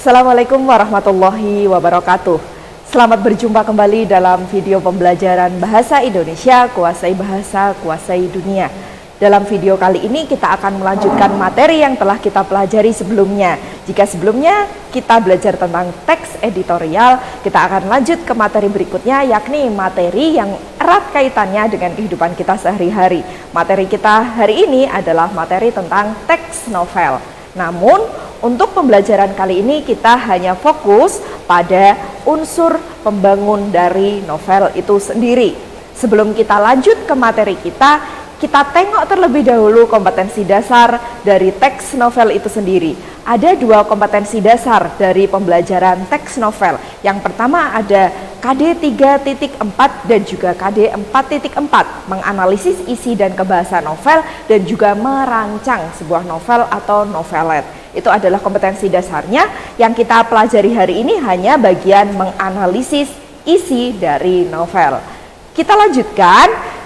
Assalamualaikum warahmatullahi wabarakatuh. Selamat berjumpa kembali dalam video pembelajaran Bahasa Indonesia, kuasai dunia. Dalam video kali ini kita akan melanjutkan materi yang telah kita pelajari sebelumnya. Jika sebelumnya kita belajar tentang teks editorial, kita akan lanjut ke materi berikutnya, yakni materi yang erat kaitannya dengan kehidupan kita sehari-hari. Materi kita hari ini adalah materi tentang teks novel. Namun, untuk pembelajaran kali ini kita hanya fokus pada unsur pembangun dari novel itu sendiri. Sebelum kita lanjut ke materi kita tengok terlebih dahulu kompetensi dasar dari teks novel itu sendiri. Ada dua kompetensi dasar dari pembelajaran teks novel. Yang pertama ada KD 3.4 dan juga KD 4.4, menganalisis isi dan kebahasa novel dan juga merancang sebuah novel atau novelet. Itu adalah kompetensi dasarnya. Yang kita pelajari hari ini hanya bagian menganalisis isi dari novel. Kita lanjutkan.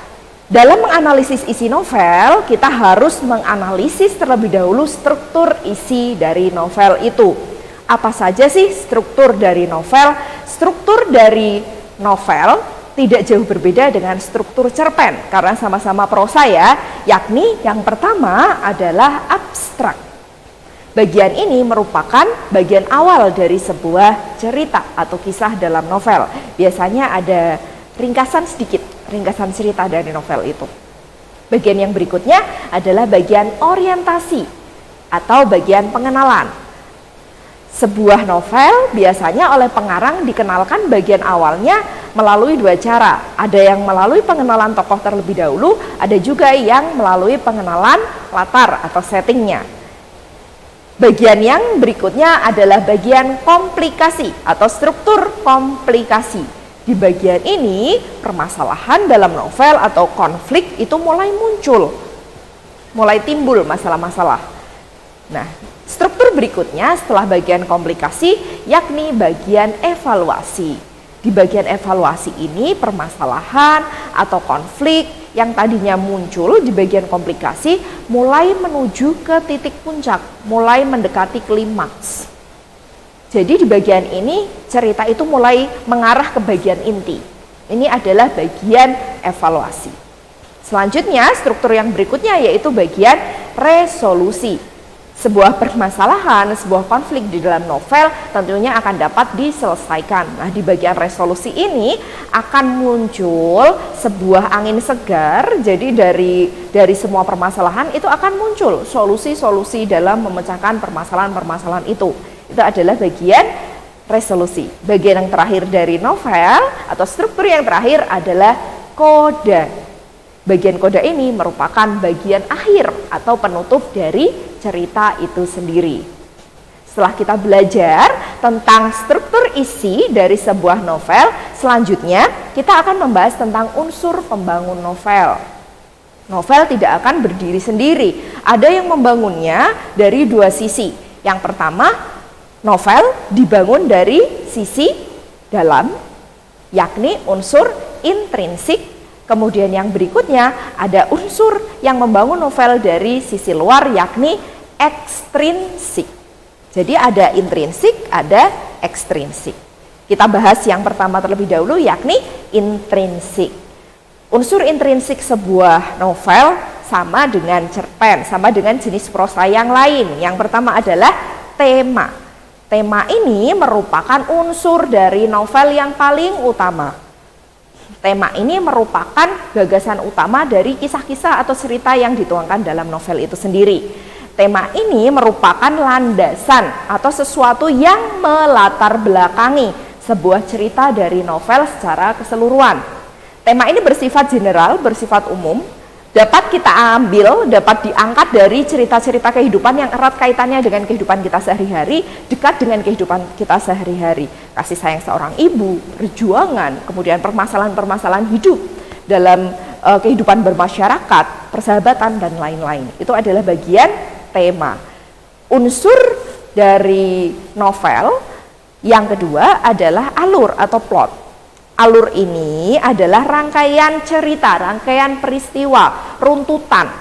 Dalam menganalisis isi novel, kita harus menganalisis terlebih dahulu struktur isi dari novel itu. Apa saja sih struktur dari novel? Struktur dari novel tidak jauh berbeda dengan struktur cerpen, karena sama-sama prosa ya, yakni yang pertama adalah abstrak. Bagian ini merupakan bagian awal dari sebuah cerita atau kisah dalam novel. Biasanya ada ringkasan sedikit, ringkasan cerita dari novel itu. Bagian yang berikutnya adalah bagian orientasi atau bagian pengenalan. Sebuah novel biasanya oleh pengarang dikenalkan bagian awalnya melalui dua cara. Ada yang melalui pengenalan tokoh terlebih dahulu, ada juga yang melalui pengenalan latar atau settingnya. Bagian yang berikutnya adalah bagian komplikasi atau struktur komplikasi. Di bagian ini, permasalahan dalam novel atau konflik itu mulai muncul, mulai timbul masalah-masalah. Nah, struktur berikutnya setelah bagian komplikasi, yakni bagian evaluasi. Di bagian evaluasi ini, permasalahan atau konflik yang tadinya muncul di bagian komplikasi mulai menuju ke titik puncak, mulai mendekati klimaks. Jadi di bagian ini cerita itu mulai mengarah ke bagian inti. Ini adalah bagian evaluasi. Selanjutnya struktur yang berikutnya yaitu bagian resolusi. Sebuah permasalahan, sebuah konflik di dalam novel tentunya akan dapat diselesaikan. Nah, di bagian resolusi ini akan muncul sebuah angin segar. Jadi dari semua permasalahan itu akan muncul solusi-solusi dalam memecahkan permasalahan-permasalahan itu. Itu adalah bagian resolusi. Bagian yang terakhir dari novel atau struktur yang terakhir adalah koda. Bagian koda ini merupakan bagian akhir atau penutup dari cerita itu sendiri. Setelah kita belajar tentang struktur isi dari sebuah novel, selanjutnya kita akan membahas tentang unsur pembangun novel. Novel tidak akan berdiri sendiri. Ada yang membangunnya dari dua sisi. Yang pertama, novel dibangun dari sisi dalam, yakni unsur intrinsik. Kemudian yang berikutnya ada unsur yang membangun novel dari sisi luar, yakni ekstrinsik. Jadi ada intrinsik, ada ekstrinsik. Kita bahas yang pertama terlebih dahulu, yakni intrinsik. Unsur intrinsik sebuah novel sama dengan cerpen, sama dengan jenis prosa yang lain. Yang pertama adalah tema. Tema ini merupakan unsur dari novel yang paling utama. Tema ini merupakan gagasan utama dari kisah-kisah atau cerita yang dituangkan dalam novel itu sendiri. Tema ini merupakan landasan atau sesuatu yang melatar belakangi sebuah cerita dari novel secara keseluruhan. Tema ini bersifat general, bersifat umum, dapat kita ambil, dapat diangkat dari cerita-cerita kehidupan yang erat kaitannya dengan kehidupan kita sehari-hari, dekat dengan kehidupan kita sehari-hari. Kasih sayang seorang ibu, perjuangan, kemudian permasalahan-permasalahan hidup dalam kehidupan bermasyarakat, persahabatan, dan lain-lain. Itu adalah bagian tema. Unsur dari novel yang kedua adalah alur atau plot. Alur ini adalah rangkaian cerita, rangkaian peristiwa, runtutan.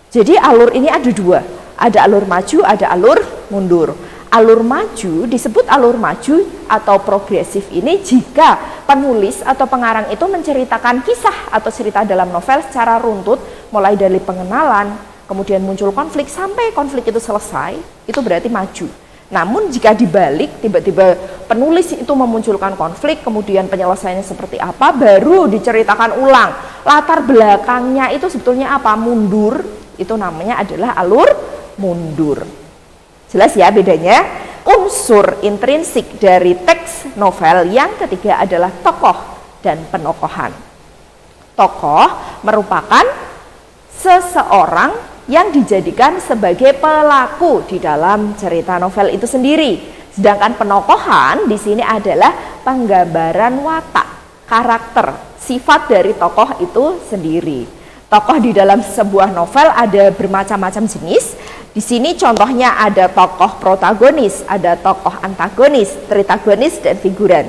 Jadi alur ini ada dua, ada alur maju, ada alur mundur. Alur maju disebut alur maju atau progresif ini jika penulis atau pengarang itu menceritakan kisah atau cerita dalam novel secara runtut, mulai dari pengenalan, kemudian muncul konflik sampai konflik itu selesai, itu berarti maju. Namun jika dibalik, tiba-tiba penulis itu memunculkan konflik, kemudian penyelesaiannya seperti apa, baru diceritakan ulang. Latar belakangnya itu sebetulnya apa? Mundur, itu namanya adalah alur mundur. Jelas ya bedanya? Unsur intrinsik dari teks novel yang ketiga adalah tokoh dan penokohan. Tokoh merupakan seseorang yang dijadikan sebagai pelaku di dalam cerita novel itu sendiri. Sedangkan penokohan di sini adalah penggambaran watak, karakter, sifat dari tokoh itu sendiri. Tokoh di dalam sebuah novel ada bermacam-macam jenis. Di sini contohnya ada tokoh protagonis, ada tokoh antagonis, tritagonis, dan figuran.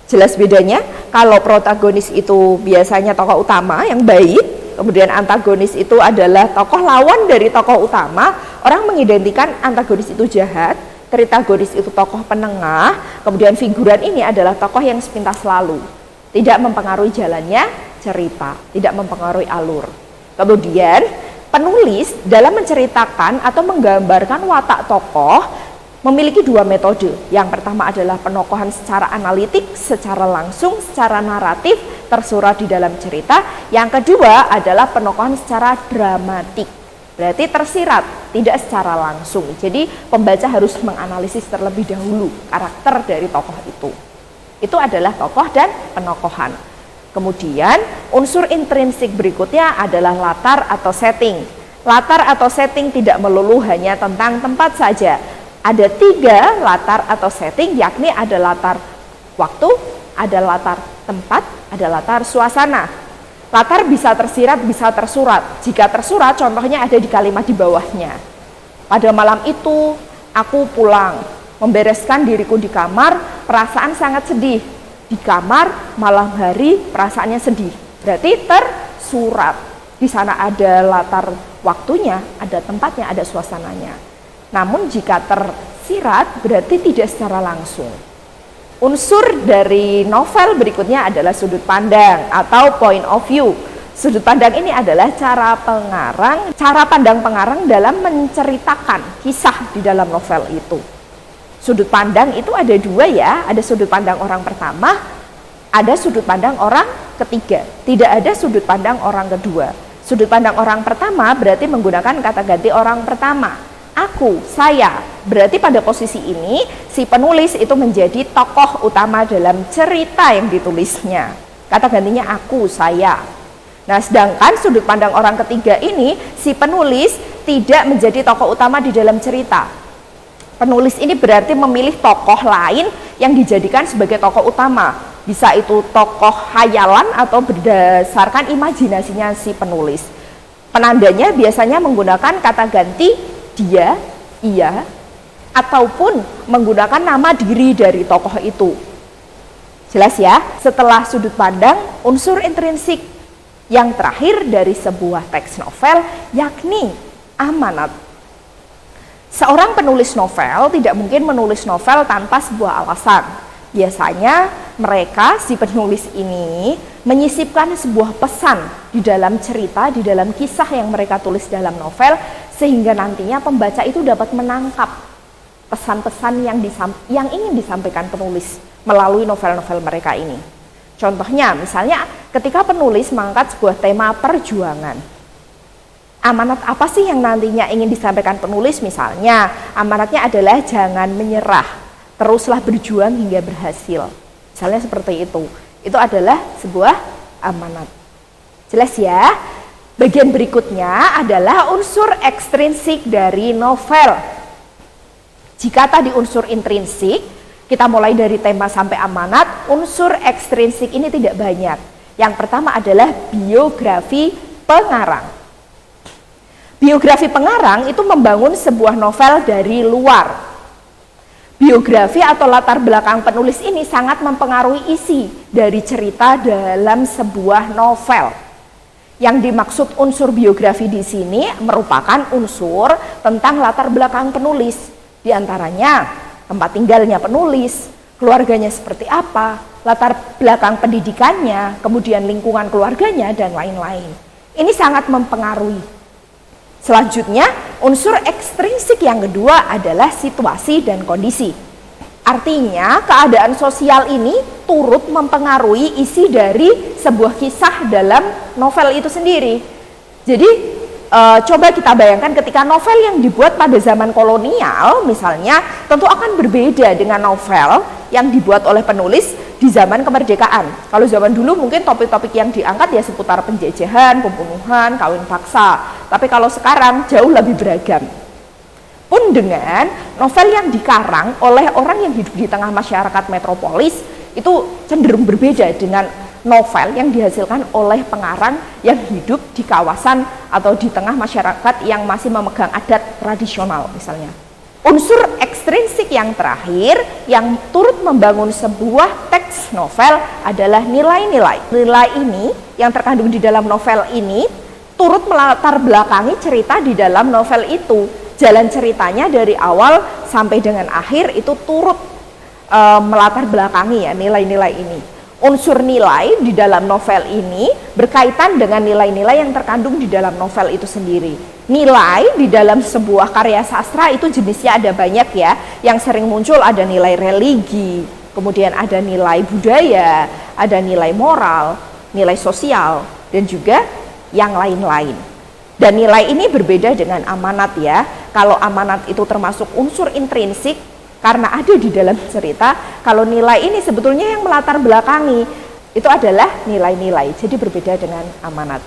Jelas bedanya? Kalau protagonis itu biasanya tokoh utama yang baik, kemudian antagonis itu adalah tokoh lawan dari tokoh utama. Orang mengidentikan antagonis itu jahat, tritagonis itu tokoh penengah, kemudian figuran ini adalah tokoh yang sepintas lalu, tidak mempengaruhi jalannya cerita, tidak mempengaruhi alur. Kemudian penulis dalam menceritakan atau menggambarkan watak tokoh memiliki dua metode. Yang pertama adalah penokohan secara analitik, secara langsung, secara naratif, tersurat di dalam cerita. Yang kedua adalah penokohan secara dramatik, berarti tersirat, tidak secara langsung. Jadi pembaca harus menganalisis terlebih dahulu karakter dari tokoh itu. Itu adalah tokoh dan penokohan. Kemudian unsur intrinsik berikutnya adalah latar atau setting. Latar atau setting tidak melulu hanya tentang tempat saja. Ada 3 latar atau setting, yakni ada latar waktu, ada latar tempat, ada latar suasana. Latar bisa tersirat, bisa tersurat. Jika tersurat, contohnya ada di kalimat di bawahnya. Pada malam itu, aku pulang, membereskan diriku di kamar, perasaan sangat sedih. Di kamar, malam hari, perasaannya sedih. Berarti tersurat. Di sana ada latar waktunya, ada tempatnya, ada suasananya. Namun jika tersirat, berarti tidak secara langsung. Unsur dari novel berikutnya adalah sudut pandang atau point of view. Sudut pandang ini adalah cara pandang pengarang dalam menceritakan kisah di dalam novel itu. Sudut pandang itu ada 2 ya, ada sudut pandang orang pertama, ada sudut pandang orang ketiga. Tidak ada sudut pandang orang kedua. Sudut pandang orang pertama berarti menggunakan kata ganti orang pertama. Aku, saya, berarti pada posisi ini si penulis itu menjadi tokoh utama dalam cerita yang ditulisnya. Kata gantinya aku, saya. Nah, sedangkan sudut pandang orang ketiga ini si penulis tidak menjadi tokoh utama di dalam cerita. Penulis ini berarti memilih tokoh lain yang dijadikan sebagai tokoh utama. Bisa itu tokoh khayalan atau berdasarkan imajinasinya si penulis. Penandanya biasanya menggunakan kata ganti dia, ia, ataupun menggunakan nama diri dari tokoh itu. Jelas ya? Setelah sudut pandang, unsur intrinsik yang terakhir dari sebuah teks novel yakni amanat. Seorang penulis novel tidak mungkin menulis novel tanpa sebuah alasan. Biasanya mereka, si penulis ini, menyisipkan sebuah pesan di dalam cerita, di dalam kisah yang mereka tulis dalam novel, sehingga nantinya pembaca itu dapat menangkap pesan-pesan yang ingin disampaikan penulis melalui novel-novel mereka ini. Contohnya, misalnya ketika penulis mengangkat sebuah tema perjuangan. Amanat apa sih yang nantinya ingin disampaikan penulis? Misalnya, amanatnya adalah jangan menyerah, teruslah berjuang hingga berhasil. Misalnya seperti itu. Itu adalah sebuah amanat. Jelas ya? Bagian berikutnya adalah unsur ekstrinsik dari novel. Jika tadi unsur intrinsik, kita mulai dari tema sampai amanat, unsur ekstrinsik ini tidak banyak. Yang pertama adalah biografi pengarang. Biografi pengarang itu membangun sebuah novel dari luar. Biografi atau latar belakang penulis ini sangat mempengaruhi isi dari cerita dalam sebuah novel. Yang dimaksud unsur biografi di sini merupakan unsur tentang latar belakang penulis. Di antaranya tempat tinggalnya penulis, keluarganya seperti apa, latar belakang pendidikannya, kemudian lingkungan keluarganya, dan lain-lain. Ini sangat mempengaruhi. Selanjutnya, unsur ekstrinsik yang kedua adalah situasi dan kondisi. Artinya, keadaan sosial ini turut mempengaruhi isi dari sebuah kisah dalam novel itu sendiri. Jadi, coba kita bayangkan ketika novel yang dibuat pada zaman kolonial, misalnya, tentu akan berbeda dengan novel yang dibuat oleh penulis di zaman kemerdekaan. Kalau zaman dulu mungkin topik-topik yang diangkat ya seputar penjajahan, pembunuhan, kawin paksa. Tapi kalau sekarang jauh lebih beragam. Pun dengan novel yang dikarang oleh orang yang hidup di tengah masyarakat metropolis itu cenderung berbeda dengan novel yang dihasilkan oleh pengarang yang hidup di kawasan atau di tengah masyarakat yang masih memegang adat tradisional misalnya. Unsur ekstrinsik yang terakhir yang turut membangun sebuah teks novel adalah nilai-nilai. Nilai ini yang terkandung di dalam novel ini turut melatar belakangi cerita di dalam novel itu. Jalan ceritanya dari awal sampai dengan akhir itu turut melatar belakangi ya nilai-nilai ini. Unsur nilai di dalam novel ini berkaitan dengan nilai-nilai yang terkandung di dalam novel itu sendiri. Nilai di dalam sebuah karya sastra itu jenisnya ada banyak ya. Yang sering muncul ada nilai religi, kemudian ada nilai budaya, ada nilai moral, nilai sosial, dan juga yang lain-lain. Dan nilai ini berbeda dengan amanat ya. Kalau amanat itu termasuk unsur intrinsik karena ada di dalam cerita. Kalau nilai ini sebetulnya yang melatar belakangi itu adalah nilai-nilai. Jadi berbeda dengan amanat.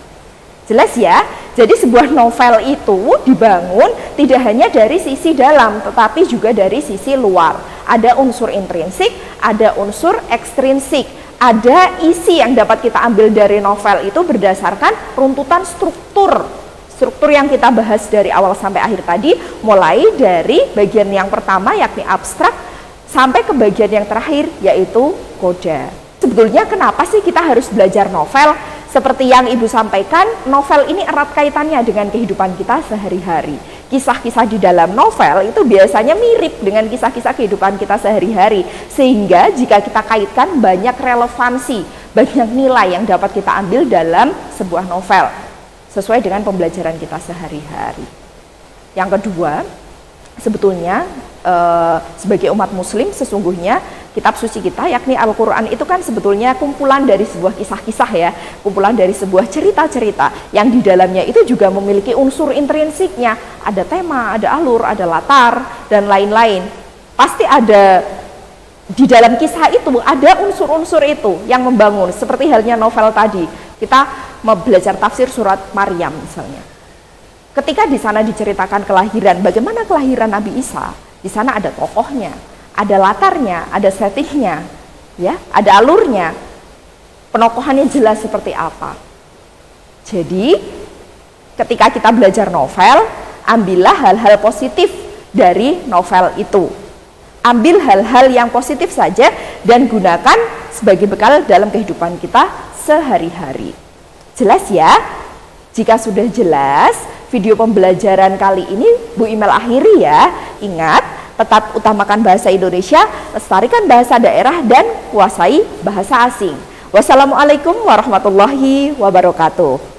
Jelas ya? Jadi sebuah novel itu dibangun tidak hanya dari sisi dalam tetapi juga dari sisi luar. Ada unsur intrinsik, ada unsur ekstrinsik. Ada isi yang dapat kita ambil dari novel itu berdasarkan runtutan struktur yang kita bahas dari awal sampai akhir tadi, mulai dari bagian yang pertama yakni abstrak sampai ke bagian yang terakhir yaitu koda. Sebetulnya kenapa sih kita harus belajar novel? Seperti yang Ibu sampaikan, novel ini erat kaitannya dengan kehidupan kita sehari-hari. Kisah-kisah di dalam novel itu biasanya mirip dengan kisah-kisah kehidupan kita sehari-hari. Sehingga jika kita kaitkan banyak relevansi, banyak nilai yang dapat kita ambil dalam sebuah novel sesuai dengan pembelajaran kita sehari-hari. Yang kedua, sebetulnya sebagai umat muslim sesungguhnya kitab suci kita yakni Al-Quran itu kan sebetulnya kumpulan dari sebuah kisah-kisah ya, kumpulan dari sebuah cerita-cerita yang di dalamnya itu juga memiliki unsur intrinsiknya, ada tema, ada alur, ada latar, dan lain-lain. Pasti ada di dalam kisah itu ada unsur-unsur itu yang membangun, seperti halnya novel tadi. Kita mau belajar tafsir surat Maryam misalnya. Ketika di sana diceritakan kelahiran, bagaimana kelahiran Nabi Isa? Di sana ada tokohnya, ada latarnya, ada settingnya, ya, ada alurnya. Penokohannya jelas seperti apa. Jadi, ketika kita belajar novel, ambillah hal-hal positif dari novel itu. Ambil hal-hal yang positif saja dan gunakan sebagai bekal dalam kehidupan kita sehari-hari. Jelas ya? Jika sudah jelas, video pembelajaran kali ini Bu Imel akhiri ya. Ingat, tetap utamakan bahasa Indonesia, lestarikan bahasa daerah, dan kuasai bahasa asing. Wassalamualaikum warahmatullahi wabarakatuh.